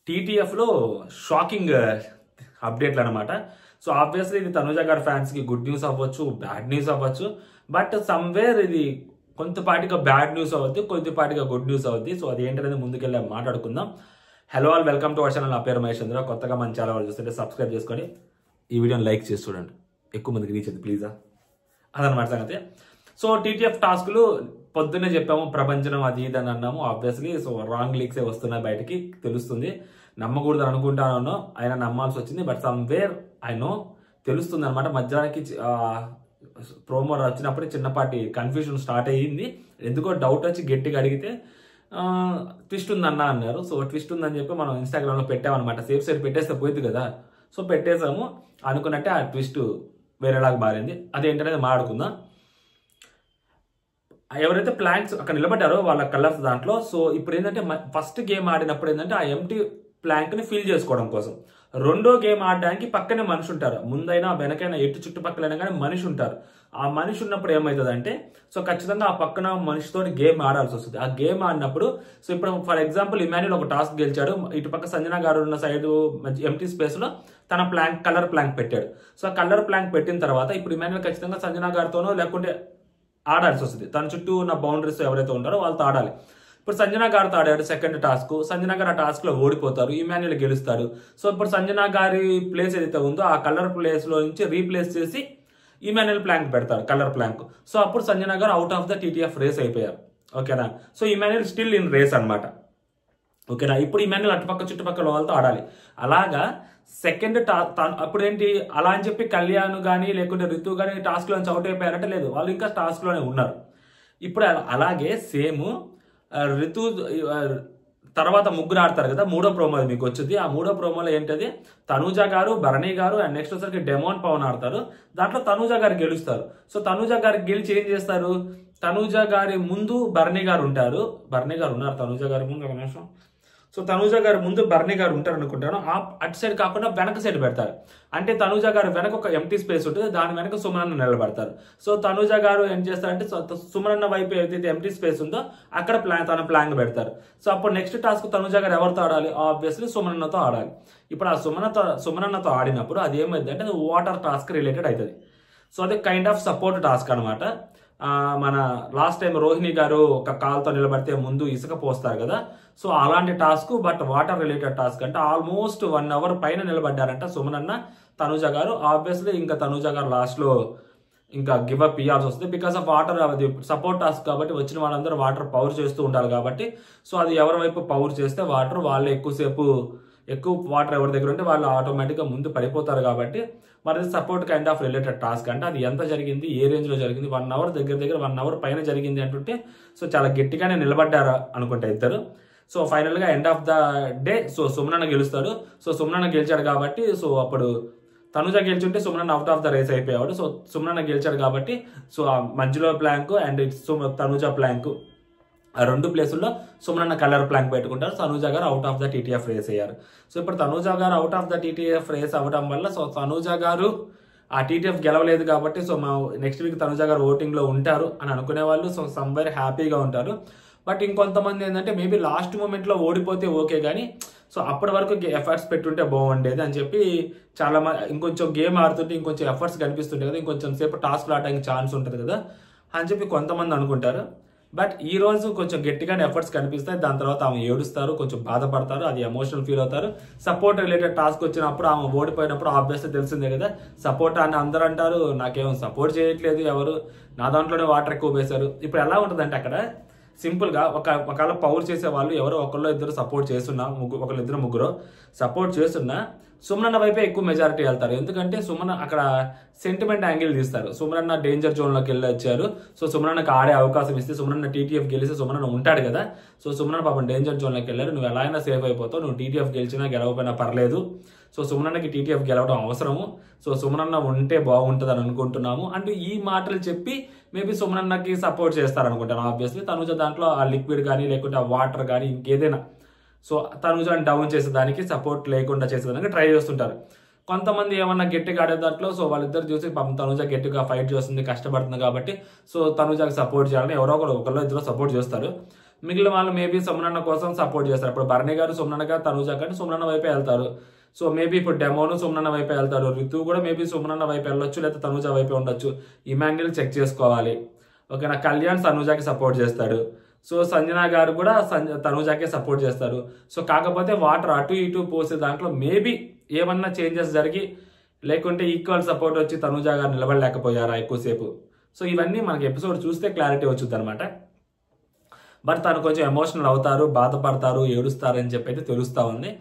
టీటీఎఫ్లో shocking అప్డేట్లు అనమాట. So obviously ఇది తనుజ గారి ఫ్యాన్స్కి గుడ్ న్యూస్ అవ్వచ్చు, బ్యాడ్ న్యూస్ అవ్వచ్చు. బట్ సమ్వేర్ ఇది కొంతపాటిగా బ్యాడ్ న్యూస్ అవుద్ది, కొద్దిపాటిగా గుడ్ న్యూస్ అవుద్ది. సో అది ఏంటనేది ముందుకెళ్ళి మాట్లాడుకుందాం. Hello all, welcome to our channel. నా పేరు మహేష్. కొత్తగా మన ఛానల్ వాళ్ళు చూస్తుంటే సబ్స్క్రైబ్ చేసుకొని ఈ వీడియోని లైక్ చేసి చూడండి, ఎక్కువ మందికి రీచ్ అవుతుంది ప్లీజా. అదనమాట సంగతి. సో టీటీఎఫ్ టాస్క్లు పొద్దున్నే చెప్పాము, ప్రపంచం అది ఇది అని అన్నాము. ఆబ్వియస్లీ సో రాంగ్ లీక్సే వస్తున్నాయి, బయటికి తెలుస్తుంది. నమ్మకూడదు అనుకుంటానో అయినా నమ్మాల్సి వచ్చింది. బట్ సమ్వేర్ ఐ నో తెలుస్తుంది అనమాట. మధ్యాహ్నానికి ప్రోమో వచ్చినప్పుడే చిన్నపాటి కన్ఫ్యూజన్ స్టార్ట్ అయ్యింది. ఎందుకో డౌట్ వచ్చి గట్టిగా అడిగితే ట్విస్ట్ ఉందన్నా అన్నారు. సో ట్విస్ట్ ఉందని చెప్పి మనం ఇన్స్టాగ్రామ్లో పెట్టామన్నమాట. సేఫ్ సైడ్ పెట్టేస్తే పోయింది కదా, సో పెట్టేసాము. అనుకున్నట్టే ఆ ట్విస్ట్ వేరేలాగా మారింది. అదేంటనేది మాట్లాడుకుందాం. ఎవరైతే ప్లాంక్స్ అక్కడ నిలబడ్డారో వాళ్ళ కలర్స్ దాంట్లో. సో ఇప్పుడు ఏంటంటే ఫస్ట్ గేమ్ ఆడినప్పుడు ఏంటంటే ఆ ఎంటీ ప్లాంక్ని ఫిల్ చేసుకోవడం కోసం. రెండో గేమ్ ఆడడానికి పక్కనే మనిషి ఉంటారు. ముందైనా వెనకైనా ఎటు చుట్టుపక్కలైనా కానీ మనిషి ఉంటారు. ఆ మనిషి ఉన్నప్పుడు ఏమవుతుందంటే సో ఖచ్చితంగా ఆ పక్కన మనిషితో గేమ్ ఆడాల్సి వస్తుంది. ఆ గేమ్ ఆడినప్పుడు సో ఇప్పుడు ఫర్ ఎగ్జాంపుల్ ఇమాన్యుల్ ఒక టాస్క్ గెలిచాడు. ఇటుపక్క సంజన గారు ఉన్న సైడ్ ఎంటీ స్పేస్ లో తన ప్లాంక్ కలర్ ప్లాంక్ పెట్టాడు. సో ఆ కలర్ ప్లాంక్ పెట్టిన తర్వాత ఇప్పుడు ఇమాన్యుల్ ఖచ్చితంగా సంజన గారితోనో లేకుంటే ఆడాల్సి వస్తుంది. తన చుట్టూ ఉన్న బౌండరీస్ ఎవరైతే ఉంటారో వాళ్ళతో ఆడాలి. ఇప్పుడు సంజన గారితో ఆడాడు సెకండ్ టాస్క్. సంజన గారు ఆ టాస్క్ లో ఓడిపోతారు, ఇమాన్యుల్ గెలుస్తాడు. సో ఇప్పుడు సంజన గారి ప్లేస్ ఏదైతే ఉందో ఆ కలర్ ప్లేస్ లో నుంచి రీప్లేస్ చేసి ఇమాన్యుల్ ప్లాంక్ పెడతారు, కలర్ ప్లాంక్. సో అప్పుడు Sanjana garu out of the TTF race అయిపోయారు. ఓకేనా. So Emmanuel still in race అనమాట. ఓకేనా. ఇప్పుడు ఇమాన్యుల్ అటుపక్క చుట్టుపక్కల వాళ్ళతో ఆడాలి. అలాగా సెకండ్ అప్పుడు ఏంటి అలా అని చెప్పి కళ్యాణ్ కానీ లేకుంటే రితు కానీ టాస్క్ లోంచి అవుట్ అయిపోయారంటే లేదు, వాళ్ళు ఇంకా టాస్క్ లోనే ఉన్నారు. ఇప్పుడు అలాగే సేమ్ రితు తర్వాత ముగ్గురు ఆడతారు కదా. మూడో ప్రోమో మీకు వచ్చింది. ఆ మూడో ప్రోమోలో ఏంటది, తనూజ గారు, భరణి గారు అండ్ నెక్స్ట్ వచ్చరికి డెమోన్ పవన్ ఆడతారు. దాంట్లో తనూజ గారు గెలుస్తారు. సో తనూజ గారికి గెలిచి ఏం చేస్తారు, తనూజ గారి ముందు భరణి గారు ఉంటారు. భరణి గారు ఉన్నారు తనూజ గారి ముందు, ఒక నిమిషం. సో తనూజ గారి ముందు భరణి గారు ఉంటారు అనుకుంటాను. అటు సైడ్ కాకుండా వెనక సైడ్ పెడతారు. అంటే తనూజ గారు వెనక ఒక ఎంటీ స్పేస్ ఉంటుంది, దాని వెనక సుమనన్న నిలబడతారు. సో తనూజ గారు ఏం చేస్తారంటే సుమనన్న వైపు ఏదైతే ఎంటీ స్పేస్ ఉందో అక్కడ తన ప్లాంక్ పెడతారు. సో అప్పుడు నెక్స్ట్ టాస్క్ తనూజ గారు ఎవరితో ఆడాలి, ఆబ్వియస్లీ సుమనన్నతో ఆడాలి. ఇప్పుడు ఆ సుమనన్నతో ఆడినప్పుడు అది ఏమైంది అంటే అది వాటర్ టాస్క్ రిలేటెడ్ అవుతుంది. సో అది కైండ్ ఆఫ్ సపోర్ట్ టాస్క్ అనమాట. మన లాస్ట్ టైం రోహిణి గారు ఒక కాల్తో నిలబడితే ముందు ఇసుక పోస్తారు కదా. సో అలాంటి task, but water related task. అంటే ఆల్మోస్ట్ 1 అవర్ పైన నిలబడ్డారంట సుమనన్న, తనూజ గారు. ఆబ్వియస్లీ ఇంకా తనూజ గారు లాస్ట్ లో ఇంకా గివ్ అప్ ఇవ్వాల్సి వస్తుంది. బికాస్ ఆఫ్ వాటర్, అది సపోర్ట్ టాస్క్ కాబట్టి వచ్చిన వాళ్ళందరూ వాటర్ పవర్ చేస్తూ ఉండాలి కాబట్టి. సో అది ఎవరి వైపు పవర్ చేస్తే వాటర్ వాళ్ళు ఎక్కువ వాటర్ ఎవరి దగ్గర ఉంటే వాళ్ళు ఆటోమేటిక్గా ముందు పడిపోతారు కాబట్టి మరి support kind of related task. అంటే అది ఎంత జరిగింది, ఏ రేంజ్ లో జరిగింది, 1 అవర్ దగ్గర 1 అవర్ పైన జరిగింది అంటుంటే సో చాలా గట్టిగానే నిలబడ్డారు అనుకుంటా ఇద్దరు. సో ఫైనల్ గా end of the day so సుమనన్న గెలుస్తాడు. సో సుమనన్న గెలిచాడు కాబట్టి సో అప్పుడు తనుజ గెలిచుంటే సుమనన్న అవుట్ ఆఫ్ ద రేస్ అయిపోయాడు. సో సుమనన్న గెలిచాడు కాబట్టి సో ఆ మధ్యలో ప్లాంక్ అండ్ తనుజ ప్లాంక్ ఆ రెండు ప్లేసుల్లో సుమనన్న కలర్ ప్లాంక్ పెట్టుకుంటారు. Tanuja garu out of the TTF race అయ్యారు. సో ఇప్పుడు Tanuja garu out of the TTF race అవ్వడం వల్ల సో తనూజ గారు ఆ టీటీఎఫ్ గెలవలేదు కాబట్టి సో మా నెక్స్ట్ వీక్ తనూజ గారు ఓటింగ్ లో ఉంటారు అని అనుకునే వాళ్ళు సో సమ్వేర్ హ్యాపీగా ఉంటారు. బట్ ఇంకొంతమంది ఏంటంటే మేబీ లాస్ట్ మూమెంట్ లో ఓడిపోతే ఓకే కానీ సో అప్పటి వరకు ఎఫర్ట్స్ పెట్టుంటే బాగుండేది అని చెప్పి చాలా మంది ఇంకొంచెం గేమ్ ఆడుతుంటే ఇంకొంచెం ఎఫర్ట్స్ కనిపిస్తుంటాయి కదా, ఇంకొంచెం సేపు టాస్క్ ఆడడానికి ఛాన్స్ ఉంటుంది కదా అని చెప్పి కొంతమంది అనుకుంటారు. బట్ ఈ రోజు కొంచెం గట్టిగానే ఎఫర్ట్స్ కనిపిస్తాయి. దాని తర్వాత ఆమె ఏడుస్తారు, కొంచెం బాధపడతారు, అది ఎమోషనల్ ఫీల్ అవుతారు. సపోర్ట్ రిలేటెడ్ టాస్క్ వచ్చినప్పుడు ఆమె ఓడిపోయినప్పుడు ఆబ్వియస్లీ తెలిసిందే కదా, సపోర్ట్ అని అందరూ అంటారు, నాకేమో సపోర్ట్ చేయట్లేదు ఎవరు, నా దాంట్లోనే వాటర్ ఎక్కువ వేశారు. ఇప్పుడు ఎలా ఉంటుందంటే అక్కడ సింపుల్ గా ఒకవేళ పవర్ చేసే వాళ్ళు ఎవరో ఒకళ్ళు ఇద్దరు సపోర్ట్ చేస్తున్నా, ఒకళ్ళిద్దరు ముగ్గురు సపోర్ట్ చేస్తున్నా సుమనన్న వైపే ఎక్కువ మెజారిటీ వెళ్తారు. ఎందుకంటే సుమన అక్కడ సెంటిమెంట్ యాంగిల్ తీస్తారు. సుమనన్న డేంజర్ జోన్ లోకి వెళ్ళి వచ్చారు. సో సుమనన్నకు ఆడే అవకాశం ఇస్తే సుమనన్న టీటీఎఫ్ గెలిస్తే సుమనన్న ఉంటాడు కదా. సో సుమనన్న పాపం డేంజర్ జోన్ లోకి వెళ్ళారు, నువ్వు ఎలా అయినా సేఫ్ అయిపోతావు, నువ్వు టీటీఎఫ్ గెలిచినా గెలవకపోయినా పర్లేదు, సో సుమనన్నకి టీటీఎఫ్ గెలవడం అవసరము, సో సుమనన్న ఉంటే బాగుంటుంది అని అనుకుంటున్నాము అంటూ ఈ మాటలు చెప్పి మేబీ సుమనన్నకి సపోర్ట్ చేస్తారనుకుంటాను. ఆబ్వియస్లీ తనుజ దాంట్లో ఆ లిక్విడ్ కానీ లేకుంటే ఆ వాటర్ కానీ ఇంకేదైనా సో తనుజని డౌన్ చేసేదానికి సపోర్ట్ లేకుండా చేసేదానికి ట్రై చేస్తుంటారు. కొంతమంది ఏమన్నా గట్టిగా ఆడే దాంట్లో సో వాళ్ళిద్దరు చూసి పాపం తనుజ గట్టిగా ఫైట్ చేస్తుంది, కష్టపడుతుంది కాబట్టి సో తనుజకి సపోర్ట్ చేయాలని ఎవరో ఒకళ్ళు ఇద్దరు సపోర్ట్ చేస్తారు. మిగిలిన వాళ్ళు మేబీ సుమనన్న కోసం సపోర్ట్ చేస్తారు. ఇప్పుడు భరణి గారు సుమనన్న గారు తనుజ గారు సుమనన్న వైపే వెళ్తారు. సో మేబీ ఇప్పుడు డెమోను సుమనన్న వైపే వెళ్తారు. రితు కూడా మేబీ సుమనన్న వైపు వెళ్ళొచ్చు, లేదా తనుజ వైపే ఉండొచ్చు. ఇమాన్యుల్ చెక్ చేసుకోవాలి. ఓకేనా. కళ్యాణ్ తనుజాకి సపోర్ట్ చేస్తాడు. సో సంజన గారు కూడా తనుజాకే సపోర్ట్ చేస్తారు. సో కాకపోతే వాటర్ అటు ఇటు పోసే దాంట్లో మేబీ ఏమన్నా చేంజెస్ జరిగి, లేకుంటే ఈక్వల్ సపోర్ట్ వచ్చి తనుజ గారు నిలబడలేకపోయారా ఎక్కువసేపు. సో ఇవన్నీ మనకి ఎపిసోడ్ చూస్తే క్లారిటీ వచ్చింది అనమాట. బట్ తను కొంచెం ఎమోషనల్ అవుతారు, బాధపడతారు, ఏడుస్తారు అని చెప్పి అయితే తెలుస్తా ఉంది.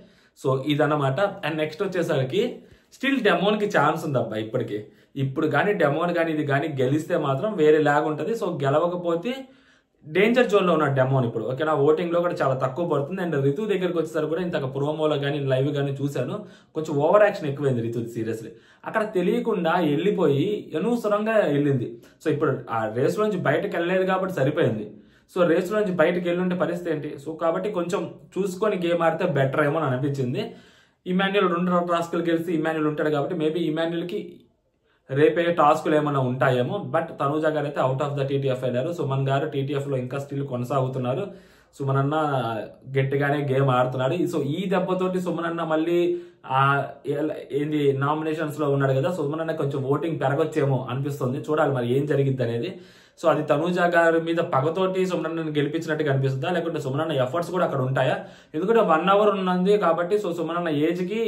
సో ఇదన్నమాట. అండ్ నెక్స్ట్ వచ్చేసరికి స్టిల్ డెమోన్కి ఛాన్స్ ఉంది అబ్బా ఇప్పటికి. ఇప్పుడు కానీ డెమోన్ కానీ ఇది కానీ గెలిస్తే మాత్రం వేరే లాగా ఉంటుంది. సో గెలవకపోతే డేంజర్ జోన్లో ఉన్నాడు డెమోన్ ఇప్పుడు. ఓకేనా. ఓటింగ్లో కూడా చాలా తక్కువ పడుతుంది. అండ్ రితు దగ్గరికి వచ్చేసరికి కూడా ఇంతక ప్రోమోలో కానీ లైవ్ కానీ చూశాను, కొంచెం ఓవర్ యాక్షన్ ఎక్కువైంది రితు. సీరియస్లీ అక్కడ తెలియకుండా వెళ్ళిపోయి అనవసరంగా వెళ్ళింది. సో ఇప్పుడు ఆ రేస్లో నుంచి బయటకు వెళ్ళలేదు కాబట్టి సరిపోయింది. సో రేస్లో నుంచి బయటకు వెళ్ళుంటే పరిస్థితి ఏంటి. సో కాబట్టి కొంచెం చూసుకొని గేమ్ ఆడితే బెటర్ ఏమో అని అనిపించింది. ఇమాన్యుల్ 2 టాస్కులు గెలిచి ఇమాన్యుల్ ఉంటాడు కాబట్టి మేబీ ఇమాన్యుల్కి రేపే టాస్కులు ఏమైనా ఉంటాయేమో. బట్ తనుజ గారు అయితే అవుట్ ఆఫ్ ద టీటీఎఫ్ అయ్యారు. సుమన్ గారు టీటీఎఫ్లో ఇంకా స్టిల్ కొనసాగుతున్నారు. సుమన్ అన్న గట్టిగానే గేమ్ ఆడుతున్నాడు. సో ఈ దెబ్బతోటి సుమన్ అన్న మళ్ళీ ఏంది నామినేషన్స్లో ఉన్నాడు కదా. సుమన్ అన్న కొంచెం ఓటింగ్ పెరగొచ్చేమో అనిపిస్తుంది. చూడాలి మరి ఏం జరిగిద్ది అనేది. సో అది తనుజ గారి మీద పగతోటి సుమనన్నను గెలిపించినట్టుగా అనిపిస్తుందా, లేకుంటే సుమనన్న ఎఫర్ట్స్ కూడా అక్కడ ఉంటాయా? ఎందుకంటే 1 hour ఉన్నది కాబట్టి. సో సుమనన్న ఏజ్కి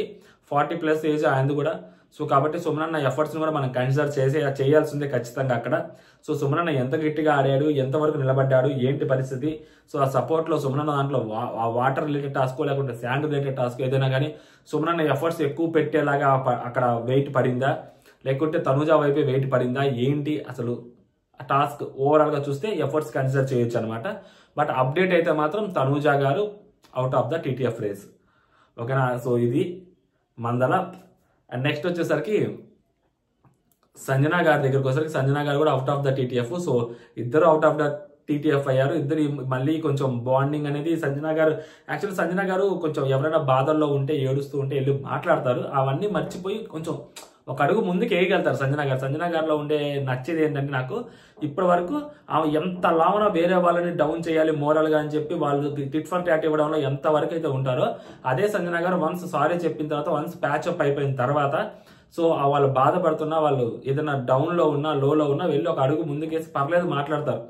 40+ ఏజ్ ఆయనది కూడా. సో కాబట్టి సుమనన్న ఎఫర్ట్స్ని కూడా మనం కన్సిడర్ చేయాల్సిందే ఖచ్చితంగా అక్కడ. సో సుమనన్న ఎంత గట్టిగా ఆడాడు, ఎంతవరకు నిలబడ్డాడు, ఏంటి పరిస్థితి. సో ఆ సపోర్ట్లో సుమనన్న దాంట్లో వాటర్ రిలేటెడ్ టాస్క్ లేకుంటే శాండ్ రిలేటెడ్ టాస్క్ ఏదైనా కానీ సుమనన్న ఎఫర్ట్స్ ఎక్కువ పెట్టేలాగా అక్కడ వెయిట్ పడిందా, లేకుంటే తనుజ వైపే వెయిట్ పడిందా, ఏంటి అసలు ఆ టాస్క్ ఓవరాల్గా చూస్తే ఎఫర్ట్స్ కన్సిడర్ చేయొచ్చు అనమాట. బట్ అప్డేట్ అయితే మాత్రం Tanuja garu out of the TTF race. ఓకేనా. సో ఇది మందల. అండ్ నెక్స్ట్ వచ్చేసరికి సంజన గారి దగ్గరకు వచ్చేసరికి సంజన గారు కూడా out of the TTF. So ఇద్దరు అవుట్ ఆఫ్ ద టీటీఎఫ్ అయ్యారు. ఇద్దరు మళ్ళీ కొంచెం బాండింగ్ అనేది సంజన గారు యాక్చువల్లీ సంజన గారు కొంచెం ఎవరైనా బాధల్లో ఉంటే ఏడుస్తూ ఉంటే వెళ్ళి మాట్లాడతారు. అవన్నీ మర్చిపోయి కొంచెం ఒక అడుగు ముందుకు వేయగలుగుతారు సంజన గారు. సంజన గారిలో ఉండే నచ్చేది ఏంటంటే నాకు ఇప్పటి వరకు ఆమె ఎంత లావున వేరే వాళ్ళని డౌన్ చేయాలి మోరల్గా అని చెప్పి వాళ్ళు టిట్ ఫర్ టాట్ ఇవ్వడంలో ఎంత వరకు అయితే ఉంటారో, అదే సంజన గారు వన్స్ సారీ చెప్పిన తర్వాత, వన్స్ ప్యాచప్ అయిపోయిన తర్వాత, సో వాళ్ళు బాధపడుతున్నా, వాళ్ళు ఏదైనా డౌన్లో ఉన్నా లోలో ఉన్నా వెళ్ళి ఒక అడుగు ముందుకేసి పర్లేదు మాట్లాడతారు.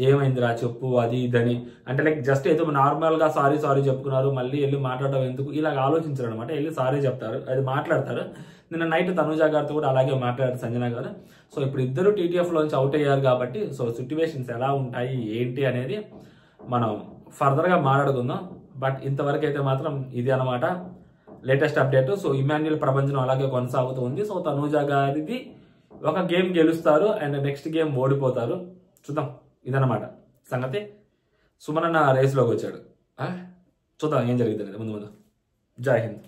ఏమైందిరా చెప్పు అది ఇదని అంటే లైక్ జస్ట్ ఏదో నార్మల్గా సారీ చెప్పుకున్నారు మళ్ళీ వెళ్ళి మాట్లాడడం ఎందుకు ఇలాగ ఆలోచించారు అనమాట. వెళ్ళి సారీ చెప్తారు, అది మాట్లాడతారు. నిన్న నైట్ తనుజ గారితో కూడా అలాగే మాట్లాడారు సంజన గారు. సో ఇప్పుడు ఇద్దరు టీటీఎఫ్లోంచి అవుట్ అయ్యారు కాబట్టి సో సిచ్యువేషన్స్ ఎలా ఉంటాయి ఏంటి అనేది మనం ఫర్దర్గా మాట్లాడుకుందాం. బట్ ఇంతవరకు అయితే మాత్రం ఇది అనమాట లేటెస్ట్ అప్డేట్. సో ఇమాన్యుల్ ప్రపంచం అలాగే కొనసాగుతూ ఉంది. సో తనుజ గారిది ఒక గేమ్ గెలుస్తారు అండ్ నెక్స్ట్ గేమ్ ఓడిపోతారు. చూద్దాం. ఇదన్నమాట సంగతి. సుమన్ అన్న రేస్లోకి వచ్చాడు. చూద్దాం ఏం జరిగింది ముందు. జై హింద్.